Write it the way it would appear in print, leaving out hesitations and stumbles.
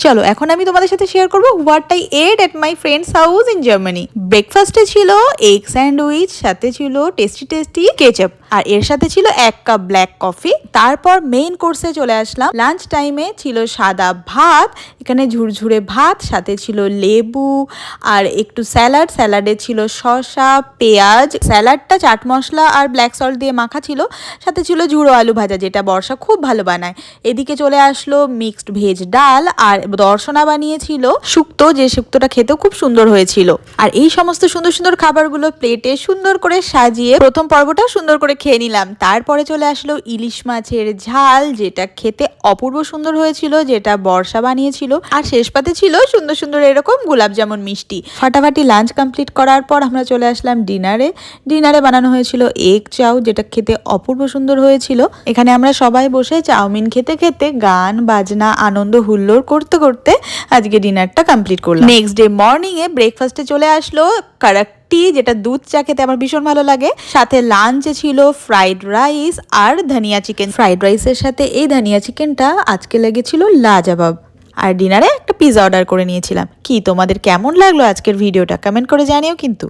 চলো এখন আমি তোমাদের সাথে শেয়ার করবো what I ate at my friends house in Germany. ব্রেকফাস্টে ছিল এগ স্যান্ডউইচ, সাথে ছিল টেস্টি টেস্টি কেচাপ, আর এর সাথে ছিল 1 কাপ ব্ল্যাক কফি। তারপর মেইন কোর্সে চলে আসলাম। লাঞ্চ টাইমে ছিল সাদা ভাত, এখানে ঝুরঝুরে ভাত, সাথে ছিল লেবু আর একটু স্যালাড। স্যালাডে ছিল শসা, পেঁয়াজ, স্যালাডটা চাট মশলা আর ব্ল্যাক সল্ট দিয়ে মাখা ছিল, সাথে ছিল ঝুড়ো আলু ভাজা, যেটা বর্ষা খুব ভালো বানায়। এদিকে চলে আসলো মিক্সড ভেজ ডাল, আর দর্শনা বানিয়েছিল শুক্তো, যে শুক্তোটা খেতেও খুব সুন্দর হয়েছিল। আর এই সমস্ত সুন্দর সুন্দর খাবারগুলো প্লেটে সুন্দর করে সাজিয়ে প্রথম পর্বটা সুন্দর করে খেয়ে নিলাম। তারপরে চলে আসলো ইলিশ মাছের ঝাল, যেটা খেতে অপূর্ব সুন্দর হয়েছিল, যেটা বর্ষা বানিয়েছিল। আর শেষ পাতে ছিল সুন্দর সুন্দর এরকম গোলাপ জামুন মিষ্টি। ফাটাফাটি লাঞ্চ কমপ্লিট করার পর আমরা চলে আসলাম ডিনারে। ডিনারে বানানো হয়েছিল এগ চাউ, যেটা খেতে অপূর্ব সুন্দর হয়েছিল। এখানে আমরা সবাই বসে চাউমিন খেতে খেতে গান বাজনা আনন্দ হুল্লোড় করতে করতে আজকে ডিনারটা কমপ্লিট করলাম। নেক্সট ডে মর্নিং এ ব্রেকফাস্টে চলে আসলো কারাক টি, যেটা দুধ চা খেতে আমার ভীষণ ভালো লাগে। সাথে লাঞ্চে ছিল ফ্রাইড রাইস আর ধনিয়া চিকেন। ফ্রাইড রাইসের সাথে এই ধনিয়া চিকেনটা আজকে লেগেছিল লাজবাব। আর ডিনারে একটা পিৎজা অর্ডার করে নিয়েছিলাম। কি তোমাদের কেমন লাগলো আজকের ভিডিওটা কমেন্ট করে জানিও কিন্তু।